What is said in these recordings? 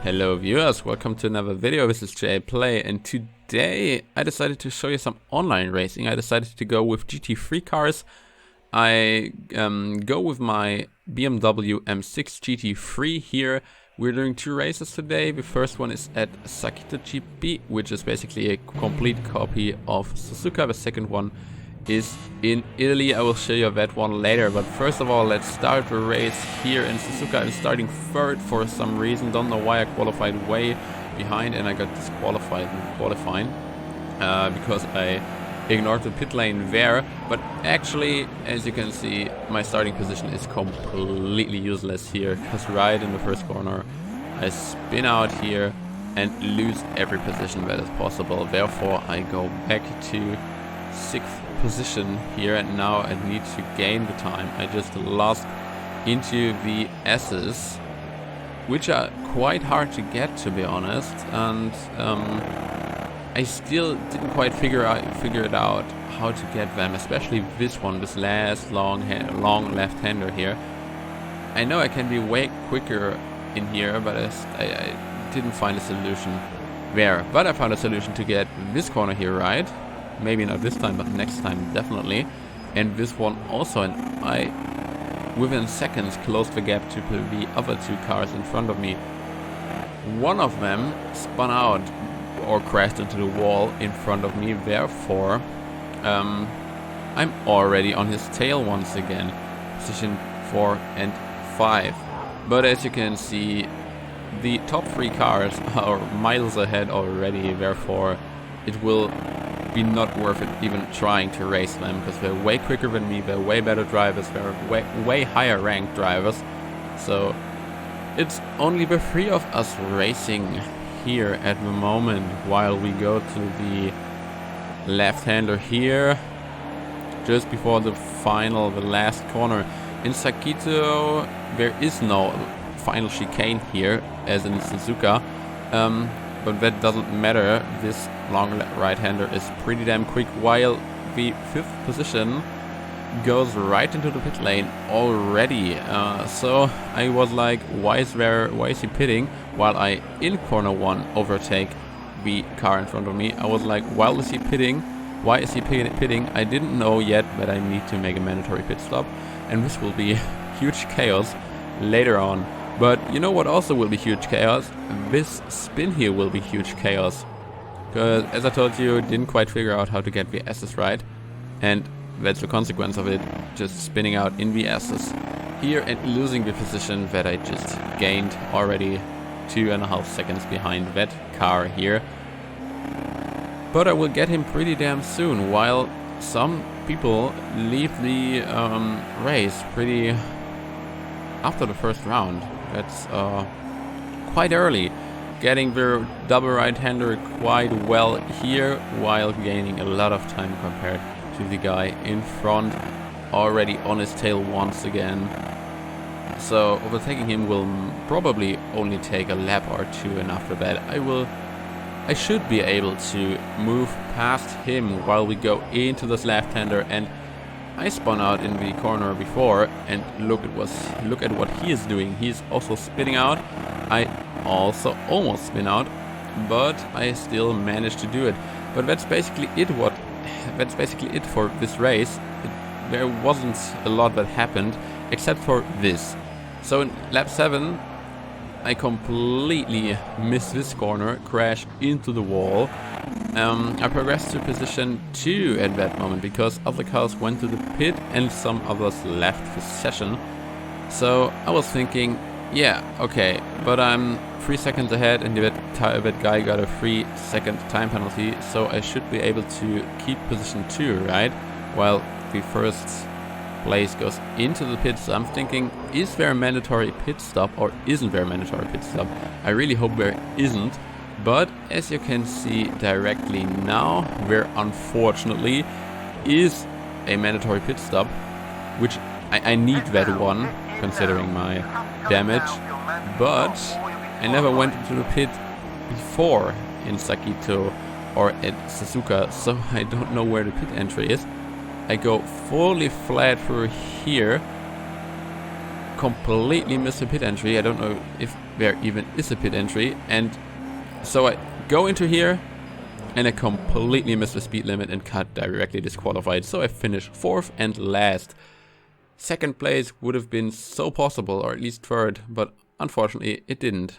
Hello viewers, welcome to another video. This is jplay, and today I decided to show you some online racing. I decided to go with GT3 cars. I go with my BMW M6 GT3 here. We're doing two races today. The first one is at kontakt.jplay, which is basically a complete copy of Suzuka. The second one is in Italy. I will show you that one later, but first of all, let's start the race here in Suzuka. I'm starting third for some reason, don't know why. I qualified way behind and I got disqualified in qualifying because I ignored the pit lane there. But actually, as you can see, my starting position is completely useless here, because right in the first corner I spin out here and lose every position that is possible. Therefore I go back to 6th position here, and now I need to gain the time. I just lost into the S's, which are quite hard to get, to be honest, and I still didn't quite figure it out how to get them, especially this one, this last long left-hander here. I know I can be way quicker in here, but I didn't find a solution there. But I found a solution to get this corner here right. Maybe not this time, but next time definitely. And this one also, and I within seconds closed the gap to the other two cars in front of me. One of them spun out or crashed into the wall in front of me, therefore I'm already on his tail once again, position 4 and 5. But as you can see, the top 3 cars are miles ahead already, therefore it will be not worth it even trying to race them, because they're way quicker than me, they're way better drivers, they're way higher ranked drivers. So it's only the 3 of us racing here at the moment, while we go to the left-hander here just before the last corner. In Sakito there is no final chicane here as in Suzuka, but that doesn't matter. This long right-hander is pretty damn quick, while the 5th position goes right into the pit lane already. So I was like, why is he pitting while I in corner 1 overtake the car in front of me? I was like, why is he pitting? I didn't know yet that I need to make a mandatory pit stop, and this will be huge chaos later on. But you know what also will be huge chaos? This spin here will be huge chaos. Because as I told you, didn't quite figure out how to get the S's right. And that's the consequence of it, just spinning out in the S's here and losing the position that I just gained already 2.5 seconds behind that car here. But I will get him pretty damn soon, while some people leave the race pretty after the first round. That's quite early. Getting the double right-hander quite well here, while gaining a lot of time compared to the guy in front, already on his tail once again. So overtaking him will probably only take a lap or 2, and after that I should be able to move past him while we go into this left-hander. And I spun out in the corner before, and look at what he is doing. He's also spinning out. I also almost spin out, but I still managed to do it. But that's basically it. That's basically it for this race. There wasn't a lot that happened except for this. So in lap 7 I completely missed this corner, crashed into the wall. I progressed to position 2 at that moment, because other cars went to the pit and some others left the session. So I was thinking, yeah, okay, but I'm 3 seconds ahead, and that guy got a 3-second time penalty, so I should be able to keep position 2, right? While the first place goes into the pit. So I'm thinking, is there a mandatory pit stop or isn't there a mandatory pit stop? I really hope there isn't. But as you can see directly now, there unfortunately is a mandatory pit stop, which I need that one, considering my damage. But I never went into the pit before in Sakito or at Suzuka, so I don't know where the pit entry is. I go fully flat through here, completely miss a pit entry. I don't know if there even is a pit entry. And so I go into here and I completely miss the speed limit and got directly disqualified. So I finished 4th and last. 2nd place would have been so possible, or at least 3rd, but unfortunately it didn't.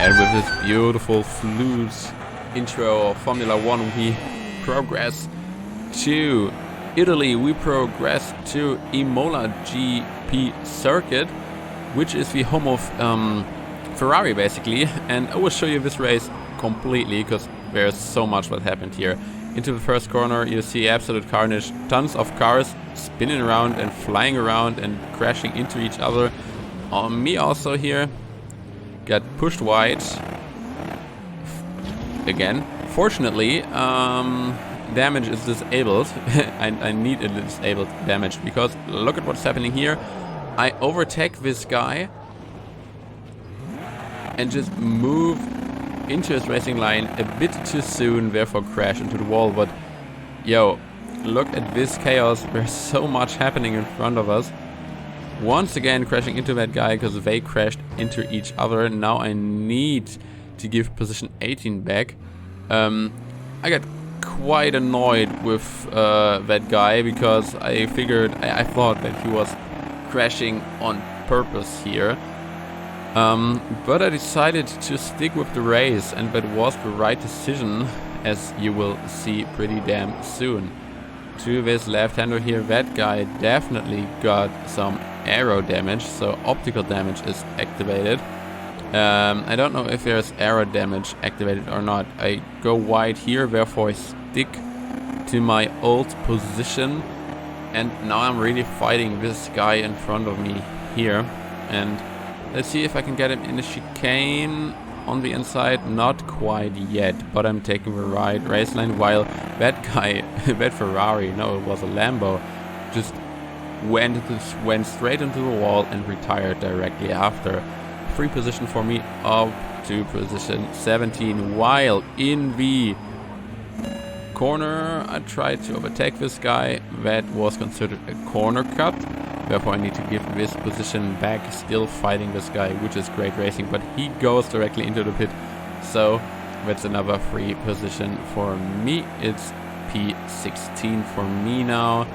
And with this beautiful flute intro of Formula 1, we progress to Italy. We progress to Imola GP circuit, which is the home of Ferrari basically. And I will show you this race completely because there's so much that happened here. Into the first corner you see absolute carnage, tons of cars spinning around and flying around and crashing into each other. Me also here. Got pushed wide again. Fortunately, damage is disabled. I need a disabled damage because look at what's happening here. I overtake this guy and just move into his racing line a bit too soon, therefore crash into the wall. But yo, look at this chaos. There's so much happening in front of us. Once again crashing into that guy because they crashed into each other. Now I need to give position 18 back. I got quite annoyed with that guy because I figured, I thought that he was crashing on purpose here. But I decided to stick with the race, and that was the right decision, as you will see pretty damn soon. To this left-hander here, that guy definitely got some aero damage, so optical damage is activated. I don't know if there's aero damage activated or not. I go wide here, therefore I stick to my old position, and now I'm really fighting this guy in front of me here. And let's see if I can get him in the chicane on the inside. Not quite yet, but I'm taking the right race line, while that guy, that Ferrari, no, it was a Lambo, just went straight into the wall and retired directly after. Free position for me up to position 17, while in the corner I tried to overtake this guy. That was considered a corner cut, therefore I need to give this position back, still fighting this guy, which is great racing, but he goes directly into the pit, so that's another free position for me. It's P16 for me now.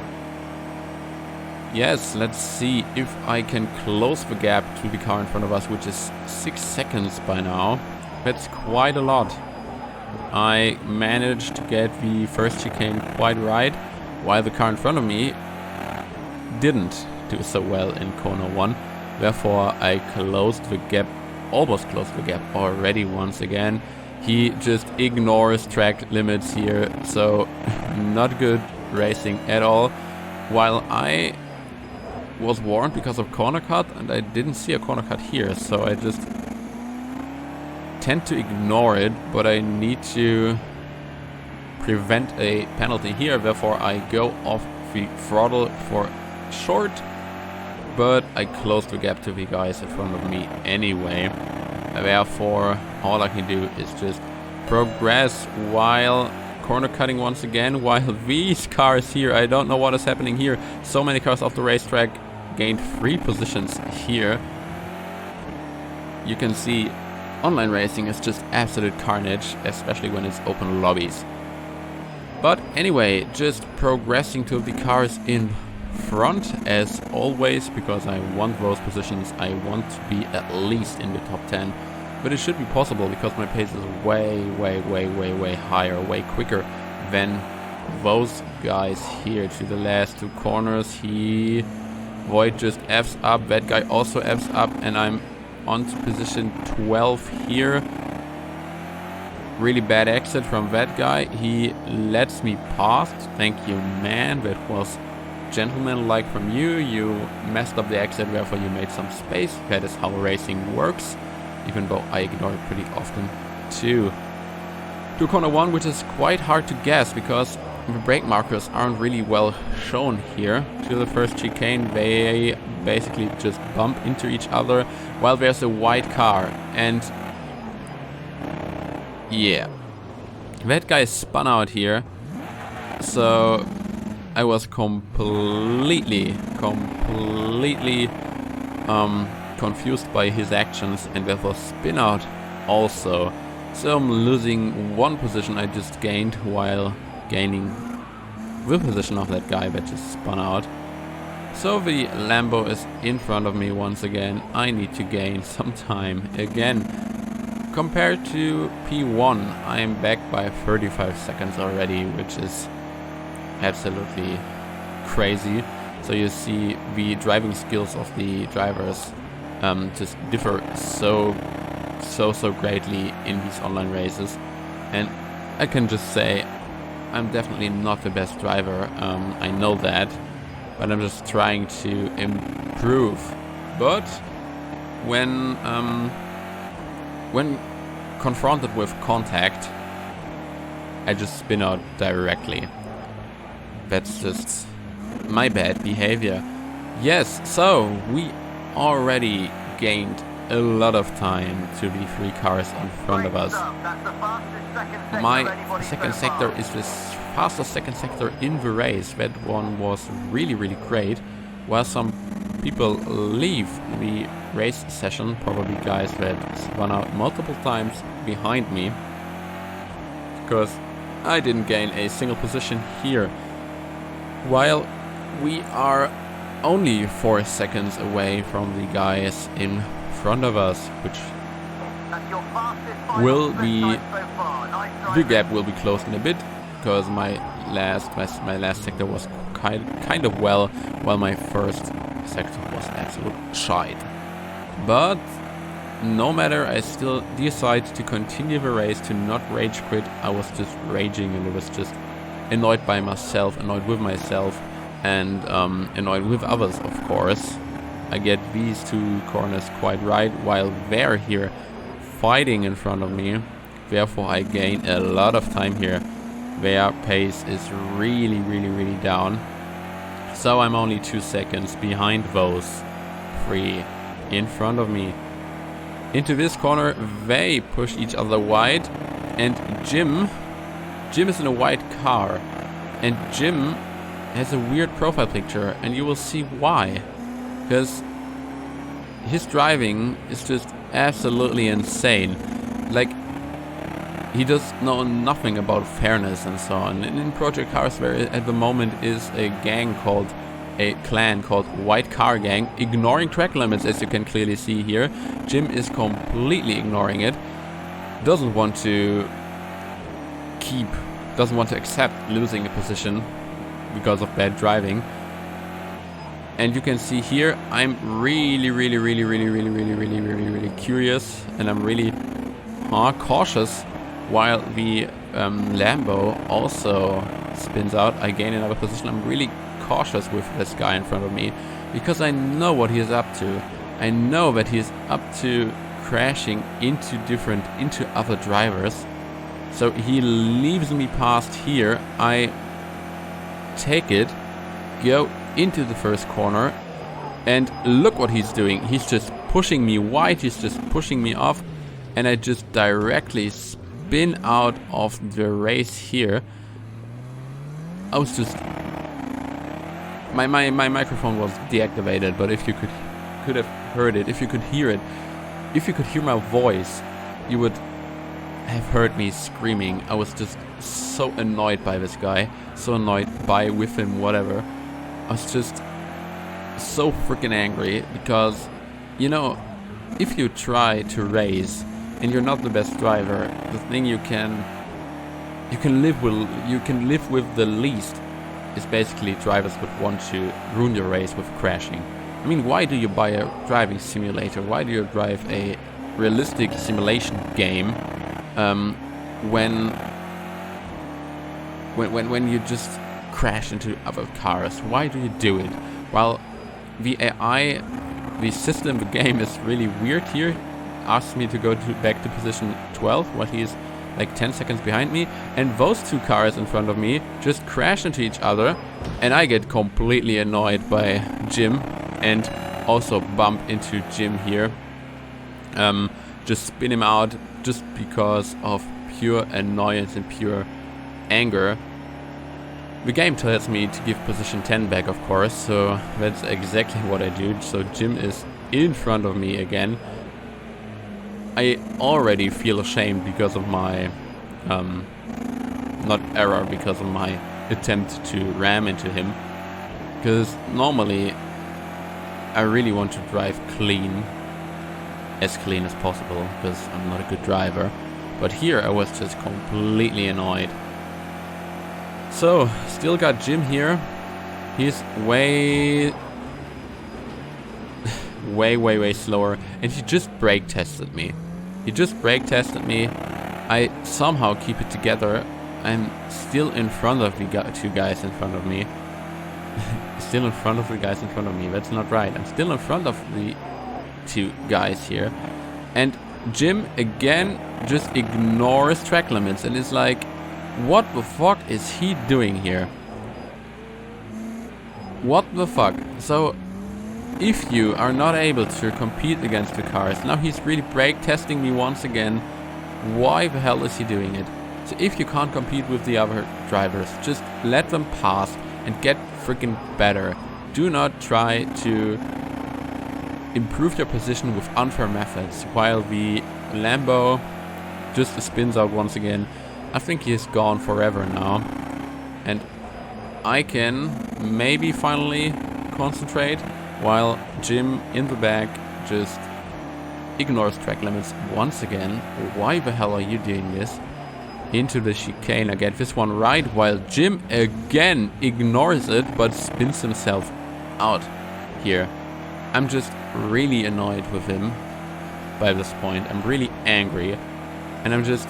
Yes, let's see if I can close the gap to the car in front of us, which is 6 seconds by now. That's quite a lot. I managed to get the first chicane quite right, while the car in front of me didn't do so well in corner 1. Therefore, I closed the gap, almost closed the gap already once again. He just ignores track limits here, so not good racing at all. While I was warned because of corner cut, and I didn't see a corner cut here, so I just tend to ignore it, but I need to prevent a penalty here, therefore I go off the throttle for short, but I closed the gap to the guys in front of me anyway. Therefore all I can do is just progress while corner cutting once again, while these cars here, I don't know what is happening here. So many cars off the racetrack, gained 3 positions here. You can see online racing is just absolute carnage, especially when it's open lobbies. But anyway, just progressing to the cars in front as always, because I want those positions. I want to be at least in the top 10. But it should be possible because my pace is way higher, way quicker than those guys here. To the last 2 corners, Void just F's up, that guy also F's up, and I'm on to position 12 here. Really bad exit from that guy. He lets me past. Thank you, man. That was gentlemanlike from you. You messed up the exit, therefore you made some space. That is how racing works, even though I ignore it pretty often too. To corner 1, which is quite hard to guess because the brake markers aren't really well shown here. To the first chicane, they basically just bump into each other while there's a white car, and yeah, That guy spun out here, so I was completely confused by his actions, and therefore spin out also. So I'm losing one position I just gained while gaining the position of that guy that just spun out. So the Lambo is in front of me once again. I need to gain some time again. Compared to P1, I'm back by 35 seconds already, which is absolutely crazy. So you see the driving skills of the drivers just differ so greatly in these online races. And I can just say I'm definitely not the best driver. I know that. But I'm just trying to improve. But when confronted with kontakt, I just spin out directly. That's just my bad behavior. Yes, so we already gained a lot of time to the 3 cars in front of us. My second sector is the fastest second sector in the race. That one was really great. While some people leave the race session, probably guys that spun out multiple times behind me, because I didn't gain a single position here. While we are only 4 seconds away from the guys in front of us, which will be, the gap will be closed in a bit, because my last sector was kind of well, while my first sector was absolute shite. But no matter, I still decide to continue the race, to not rage quit. I was just raging, and I was just annoyed by myself, annoyed with myself, and annoyed with others, of course. I get these 2 corners quite right, while they're here fighting in front of me. Therefore I gain a lot of time here. Their pace is really down. So I'm only 2 seconds behind those 3 in front of me. Into this corner they push each other wide, and Jim is in a white car, and Jim has a weird profile picture, and you will see why. Because his driving is just absolutely insane. Like, he does know nothing about fairness and so on. And in Project Cars, there at the moment is a clan called White Car Gang, ignoring track limits, as you can clearly see here. Jim is completely ignoring it. Doesn't want to accept losing a position because of bad driving. And you can see here, I'm really curious, and I'm really cautious, while the Lambo also spins out. I gain another position. I'm really cautious with this guy in front of me, because I know what he is up to. I know that he is up to crashing into other drivers. So he leaves me past here. I take it, go into the first corner, and look what he's doing. He's just pushing me wide, he's just pushing me off, and I just directly spin out of the race here. I was just... My microphone was deactivated, but if you could have heard it, if you could hear it, if you could hear my voice, you would have heard me screaming. I was just so annoyed by this guy, so annoyed with him, whatever. I was just so freaking angry, because, you know, if you try to race and you're not the best driver, the thing you can live with the least is basically drivers would want to ruin your race with crashing. I mean, why do you buy a driving simulator? Why do you drive a realistic simulation game when you just crash into other cars? Why do you do it? Well, the AI, the system, the game is really weird here. Asks me to go back to position 12 while he is like 10 seconds behind me, and those 2 cars in front of me just crash into each other, and I get completely annoyed by Jim and also bump into Jim here. Just spin him out just because of pure annoyance and pure anger. The game tells me to give position 10 back, of course, so that's exactly what I do. So Jim is in front of me again. I already feel ashamed because of my, not error, because of my attempt to ram into him. Because normally I really want to drive clean, as clean as possible, because I'm not a good driver. But here I was just completely annoyed. So, still got Jim here. He's way slower, and he just brake tested me. I somehow keep it together. I'm still in front of the two guys in front of me. Still in front of the guys in front of me. That's not right. I'm still in front of the two guys here. And Jim again just ignores track limits and is like, what the fuck is he doing here? What the fuck? So, if you are not able to compete against the cars, now he's really brake testing me once again. Why the hell is he doing it? So if you can't compete with the other drivers, just let them pass and get freaking better. Do not try to improve your position with unfair methods, while the Lambo just spins out once again. I think he is gone forever now, and I can maybe finally concentrate while Jim in the back just ignores track limits once again. Why the hell are you doing this? Into the chicane. I get this one right, while Jim again ignores it but spins himself out here. I'm just really annoyed with him by this point. I'm really angry, and I'm just,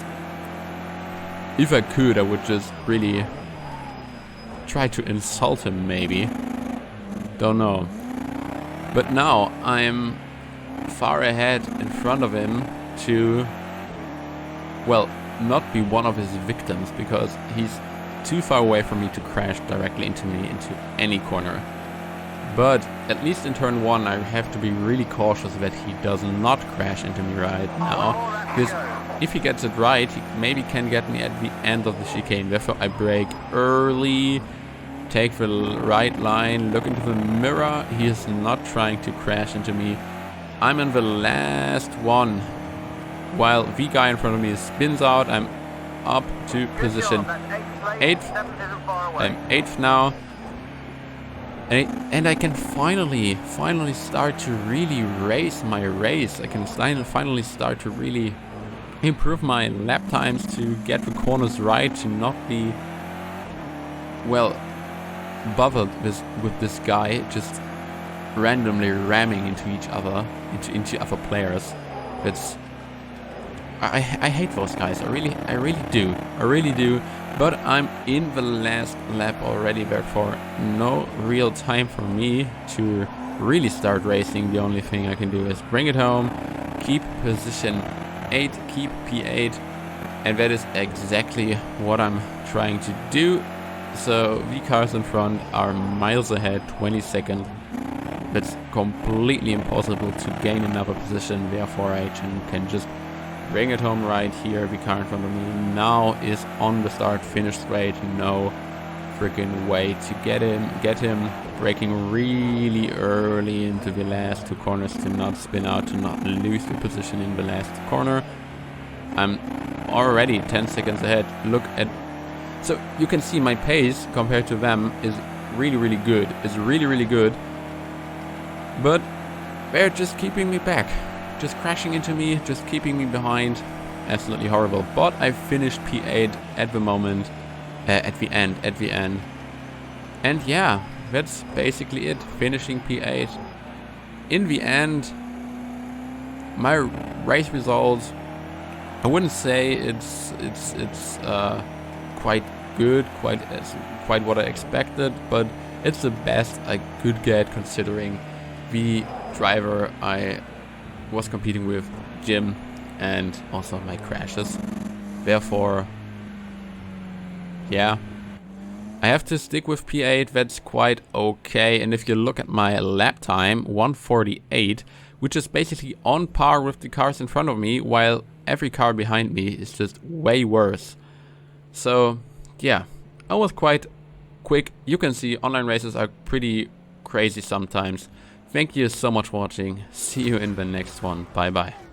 if I could, I would just really try to insult him, maybe. Don't know. But now I'm far ahead in front of him to, well, not be one of his victims, because he's too far away from me to crash directly into me into any corner. But at least in turn 1 I have to be really cautious that he does not crash into me right now, because if he gets it right, he maybe can get me at the end of the chicane. Therefore I brake early, take the right line, look into the mirror. He is not trying to crash into me. I'm in the last one, while the guy in front of me spins out. I'm up to position 8th. I'm 8th now. And I can finally start to really race my race. I can finally start to really improve my lap times, to get the corners right, to not be, well, bothered with this guy just randomly ramming into each other, into other players. It's, I hate those guys. I really do. But I'm in the last lap already, therefore no real time for me to really start racing. The only thing I can do is bring it home, keep position 8, keep P8, and that is exactly what I'm trying to do. So the cars in front are miles ahead, 20 seconds. That's completely impossible to gain another position, therefore I can just bring it home right here. The car in front of me now is on the start-finish straight. No freaking way to get him. Braking really early into the last 2 corners to not spin out, to not lose the position in the last corner. I'm already 10 seconds ahead. Look at, so you can see my pace compared to them is really good. It's really good. But they're just keeping me back. Just crashing into me, just keeping me behind. Absolutely horrible. But I finished P8 at the moment, at the end. And yeah, that's basically it. Finishing P8. In the end, my race results, I wouldn't say it's quite good, quite what I expected, but it's the best I could get considering the driver I was competing with, Jim, and also my crashes. Therefore, yeah, I have to stick with P8. That's quite okay. And if you look at my lap time, 1:48, which is basically on par with the cars in front of me, while every car behind me is just way worse. So yeah, I was quite quick. You can see online races are pretty crazy sometimes. Thank you so much for watching. See you in the next one. Bye bye.